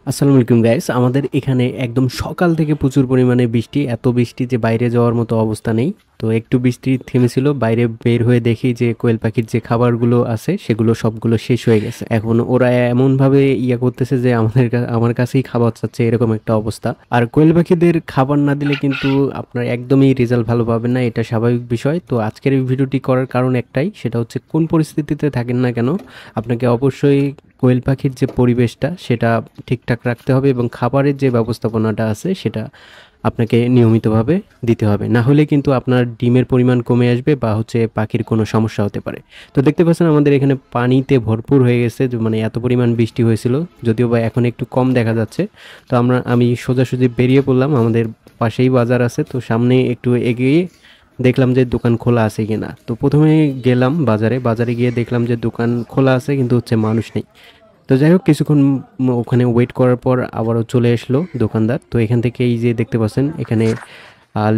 আসসালামু আলাইকুম গাইস, আমাদের এখানে একদম সকাল থেকে প্রচুর পরিমাণে বৃষ্টি, এত বৃষ্টি যে বাইরে যাওয়ার মতো অবস্থা নেই। তো একটু বৃষ্টি থেমেছিল, বাইরে বের হয়ে দেখি যে কোয়েল পাখির যে খাবারগুলো আছে সেগুলো সবগুলো শেষ হয়ে গেছে। এখন ওরা এমনভাবে করতেছে যে আমার কাছেই খাবার চাচ্ছে, এরকম একটা অবস্থা। আর কোয়েল পাখিদের খাবার না দিলে কিন্তু আপনার একদমই রেজাল্ট ভালো পাবেন না, এটা স্বাভাবিক বিষয়। তো আজকের এই ভিডিওটি করার কারণ একটাই, সেটা হচ্ছে কোন পরিস্থিতিতে থাকেন না কেন আপনাকে অবশ্যই কোয়েল পাখির যে পরিবেশটা সেটা ঠিকঠাক রাখতে হবে এবং খাবারের যে ব্যবস্থাপনাটা আছে সেটা আপনাকে নিয়মিতভাবে দিতে হবে। না হলে কিন্তু আপনার ডিমের পরিমাণ কমে আসবে বা হচ্ছে পাখির কোনো সমস্যা হতে পারে। তো দেখতে পাচ্ছেন আমাদের এখানে পানিতে ভরপুর হয়ে গেছে, যে মানে এত পরিমাণ বৃষ্টি হয়েছিল, যদিও বা এখন একটু কম দেখা যাচ্ছে। তো আমি সোজাসুজি বেরিয়ে পড়লাম, আমাদের পাশেই বাজার আছে, তো সামনে একটু এগিয়ে দেখলাম যে দোকান খোলা আছে কিনা। তো প্রথমে গেলাম বাজারে, বাজারে গিয়ে দেখলাম যে দোকান খোলা আছে কিন্তু হচ্ছে মানুষ নেই। তো যাই হোক কিছুক্ষণ ওখানে ওয়েট করার পর আবারও চলে আসলো দোকানদার। তো এখান থেকে এই যে দেখতে পাচ্ছেন এখানে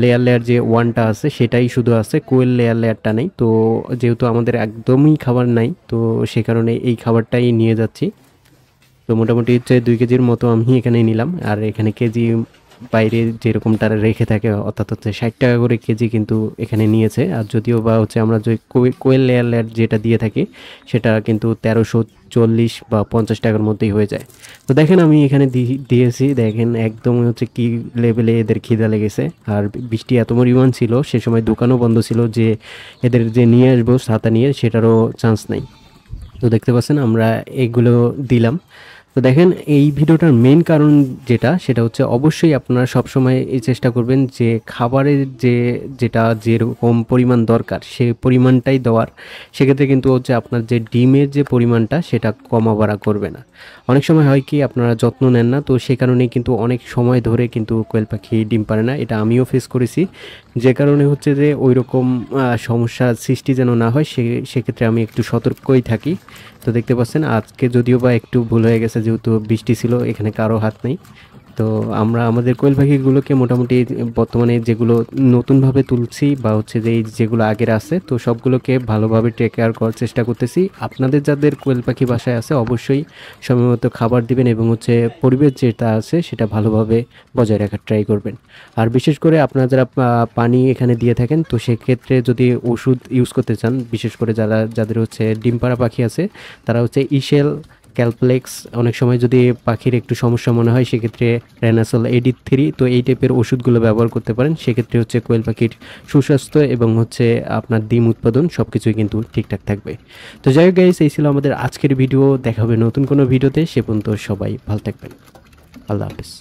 লেয়ার লেয়ার যে ওয়ানটা আছে সেটাই শুধু আছে, কোয়েল লেয়ার লেয়ারটা নেই। তো যেহেতু আমাদের একদমই খাবার নাই, তো সে কারণে এই খাবারটাই নিয়ে যাচ্ছি। তো মোটামুটি হচ্ছে 2 কেজির মতো আমি এখানে নিলাম। আর এখানে কেজি বাইরে যেরকম তারা রেখে থাকে, অর্থাৎ হচ্ছে 60 টাকা করে কেজি কিন্তু এখানে নিয়েছে। আর যদিও বা হচ্ছে আমরা যে কোয়েল লেয়ার লেয়ার যেটা দিয়ে থাকি সেটা কিন্তু 1340 বা 50 টাকার মধ্যেই হয়ে যায়। তো দেখেন আমি এখানে দিয়েছি, দেখেন একদম হচ্ছে কি লেভেলে এদের খিদা লেগেছে। আর বৃষ্টি এত পরিমাণ ছিল, সে সময় দোকানও বন্ধ ছিল, যে এদের যে নিয়ে আসবো ছাতা নিয়ে সেটারও চান্স নাই। তো দেখতে পাচ্ছেন আমরা এগুলো দিলাম। তো দেখেন এই ভিডিওটার মেইন কারণ যেটা, সেটা হচ্ছে অবশ্যই আপনারা সবসময় এই চেষ্টা করবেন যে খাবারের যেটা যেরকম পরিমাণ দরকার সেই পরিমাণটাই দেওয়ার। সেক্ষেত্রে কিন্তু হচ্ছে আপনার যে ডিমের যে পরিমাণটা সেটা কমা বাড়া করবে না। অনেক সময় হয় কি আপনারা যত্ন নেন না, তো সে কারণেই কিন্তু অনেক সময় ধরে কিন্তু কোয়েল পাখি ডিম পারে না, এটা আমিও ফেস করেছি। যে কারণে হচ্ছে যে ওই রকম সমস্যার সৃষ্টি যেন না হয় সেক্ষেত্রে আমি একটু সতর্কই থাকি। তো দেখতে পাচ্ছেন আজকে যদিও বা একটু ভুল হয়ে গেছে, যেহেতু বৃষ্টি ছিল, এখানে কারো হাত নেই। তো আমরা আমাদের কোয়েল পাখিগুলোকে মোটামুটি বর্তমানে যেগুলো নতুনভাবে তুলছি বা হচ্ছে যে যেগুলো আগের আছে, তো সবগুলোকে ভালোভাবে টেক কেয়ার করার চেষ্টা করতেছি। আপনাদের যাদের কোয়েল পাখি বাসায় আছে অবশ্যই সময়মতো খাবার দিবেন এবং হচ্ছে পরিবেশ যেটা আছে সেটা ভালোভাবে বজায় রাখার ট্রাই করবেন। আর বিশেষ করে আপনারা যারা পানি এখানে দিয়ে থাকেন, তো সেক্ষেত্রে যদি ওষুধ ইউজ করতে চান, বিশেষ করে যাদের হচ্ছে ডিম পাড়া পাখি আছে, তারা হচ্ছে ইশেল, ক্যালপ্লেক্স, অনেক সময় যদি পাখির একটু সমস্যা মনে হয় সেক্ষেত্রে রেনাসল AD3, তো এই টাইপের ওষুধগুলো ব্যবহার করতে পারেন। সেক্ষেত্রে হচ্ছে কোয়েল পাখির সুস্বাস্থ্য এবং হচ্ছে আপনার ডিম উৎপাদন সব কিছুই কিন্তু ঠিকঠাক থাকবে। তো যাই হোক গাইস, এই ছিল আমাদের আজকের ভিডিও। দেখা হবে নতুন কোনো ভিডিওতে, সে পর্যন্ত সবাই ভালো থাকবেন। আল্লাহ হাফেজ।